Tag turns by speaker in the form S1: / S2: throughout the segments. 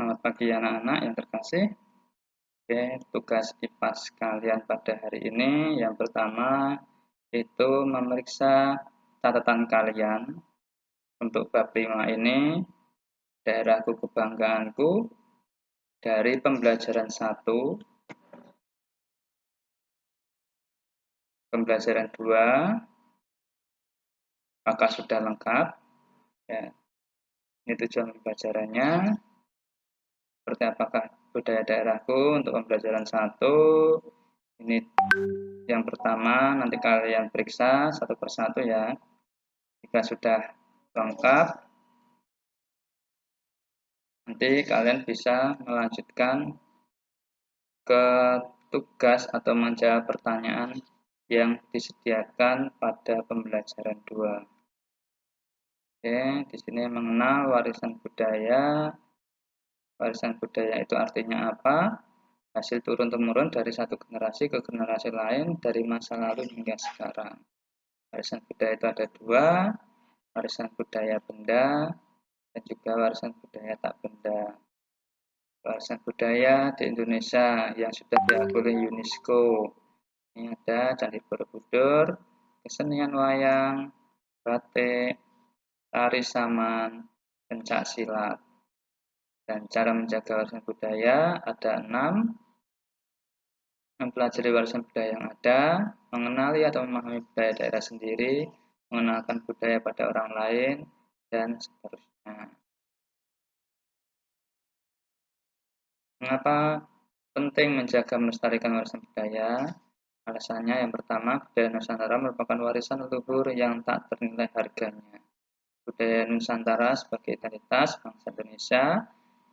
S1: Selamat pagi anak-anak yang terkasih. Oke, tugas IPAS kalian pada hari ini yang pertama itu memeriksa catatan kalian untuk bab 5 ini, daerahku kebanggaanku, dari pembelajaran 1, pembelajaran 2, apakah sudah lengkap? Ya, ini tujuan pembelajarannya. Seperti apakah budaya daerahku untuk pembelajaran 1. Ini yang pertama, nanti kalian periksa satu persatu ya. Jika sudah lengkap, nanti kalian bisa melanjutkan ke tugas atau menjawab pertanyaan yang disediakan pada pembelajaran 2. Oke, di sini mengenal warisan budaya. Warisan budaya itu artinya apa? Hasil turun-temurun dari satu generasi ke generasi lain dari masa lalu hingga sekarang. Warisan budaya itu ada 2, warisan budaya benda dan juga warisan budaya tak benda. Warisan budaya di Indonesia yang sudah diakui oleh UNESCO. Ini ada Candi Borobudur, kesenian wayang, batik, tari saman, pencak silat. Dan cara menjaga warisan budaya ada 6. Mempelajari warisan budaya yang ada, mengenali atau memahami budaya daerah sendiri, mengenalkan budaya pada orang lain, dan seterusnya. Mengapa penting menjaga melestarikan warisan budaya? Alasannya yang pertama, budaya Nusantara merupakan warisan leluhur yang tak ternilai harganya. Budaya Nusantara sebagai identitas bangsa Indonesia.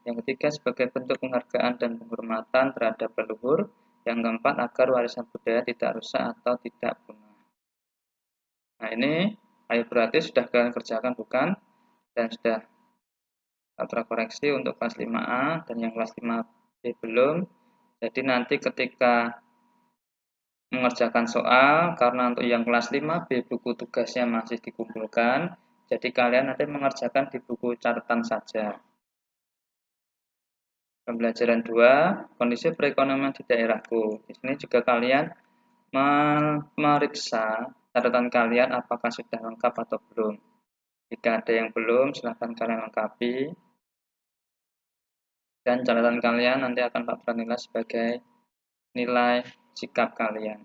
S1: Yang ketiga, sebagai bentuk penghargaan dan penghormatan terhadap leluhur. Yang keempat, agar warisan budaya tidak rusak atau tidak punah. Nah ini, ayo berarti sudah kalian kerjakan bukan? Dan sudah terkoreksi untuk kelas 5A dan yang kelas 5B belum. Jadi nanti ketika mengerjakan soal, karena untuk yang kelas 5B buku tugasnya masih dikumpulkan, jadi kalian nanti mengerjakan di buku catatan saja. Pembelajaran 2, kondisi perekonomian di daerahku. Di sini juga kalian memeriksa catatan kalian apakah sudah lengkap atau belum. Jika ada yang belum, silahkan kalian lengkapi. Dan catatan kalian nanti akan Pak nilai sebagai nilai sikap kalian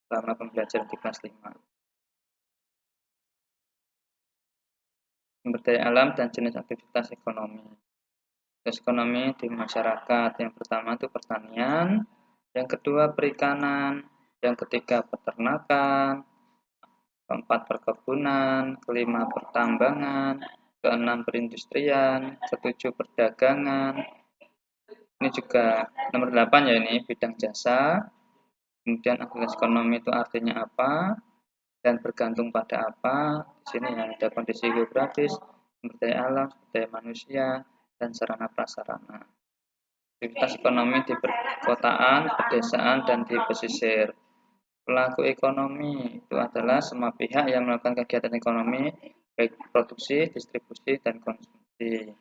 S1: selama pembelajaran di kelas 5. Sumber daya alam dan jenis aktivitas ekonomi. Aktivitas ekonomi di masyarakat, yang pertama itu pertanian, yang kedua perikanan, yang ketiga peternakan, keempat perkebunan, kelima pertambangan, keenam perindustrian, ketujuh perdagangan. Ini juga nomor 8 ya, ini bidang jasa. Kemudian aktivitas ekonomi itu artinya apa dan bergantung pada apa. Di sini ada kondisi geografis, sumber daya alam, sumber daya manusia, dan sarana prasarana. Aktivitas ekonomi di perkotaan, pedesaan, dan di pesisir. Pelaku ekonomi itu adalah semua pihak yang melakukan kegiatan ekonomi, baik produksi, distribusi, dan konsumsi.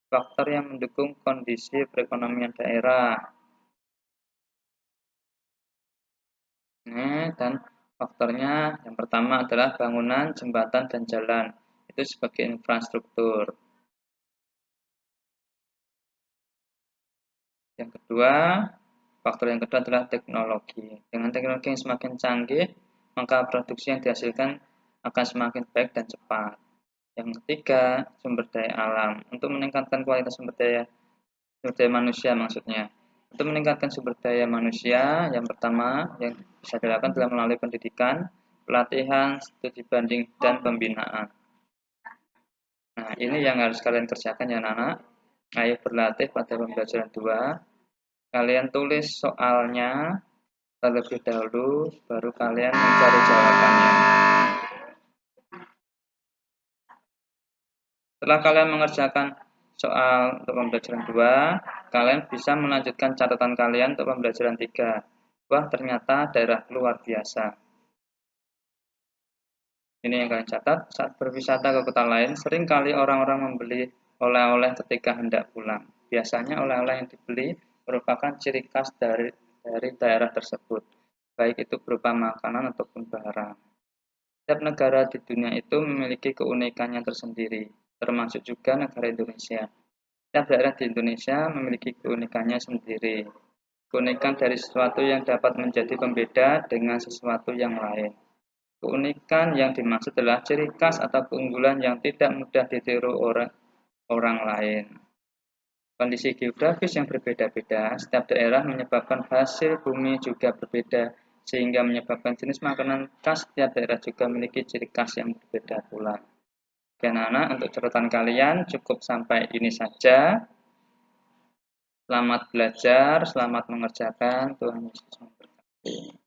S1: Faktor yang mendukung kondisi perekonomian daerah. Dan faktornya yang pertama adalah bangunan, jembatan, dan jalan. Itu sebagai infrastruktur. Yang kedua, faktor yang kedua adalah teknologi. Dengan teknologi yang semakin canggih, maka produksi yang dihasilkan akan semakin baik dan cepat. Yang ketiga, sumber daya alam. Untuk meningkatkan kualitas sumber daya manusia maksudnya. Untuk meningkatkan sumber daya manusia, yang pertama yang bisa dilakukan adalah melalui pendidikan, pelatihan, studi banding, dan pembinaan. Nah, ini yang harus kalian kerjakan ya anak-anak. Ayo berlatih pada pembelajaran 2. Kalian tulis soalnya terlebih dahulu, baru kalian mencari jawabannya. Setelah kalian mengerjakan soal untuk pembelajaran 2, kalian bisa melanjutkan catatan kalian untuk pembelajaran 3. Wah, ternyata daerah luar biasa. Ini yang kalian catat, saat berwisata ke kota lain, seringkali orang-orang membeli oleh-oleh ketika hendak pulang. Biasanya oleh-oleh yang dibeli merupakan ciri khas dari daerah tersebut, baik itu berupa makanan ataupun barang. Setiap negara di dunia itu memiliki keunikannya tersendiri, termasuk juga negara Indonesia. Setiap daerah di Indonesia memiliki keunikannya sendiri. Keunikan dari sesuatu yang dapat menjadi pembeda dengan sesuatu yang lain. Keunikan yang dimaksud adalah ciri khas atau keunggulan yang tidak mudah ditiru orang lain. Kondisi geografis yang berbeda-beda, setiap daerah menyebabkan hasil bumi juga berbeda, sehingga menyebabkan jenis makanan khas setiap daerah juga memiliki ciri khas yang berbeda pula. Oke anak-anak, untuk catatan kalian cukup sampai ini saja. Selamat belajar, selamat mengerjakan, Tuhan Yesus memberkati.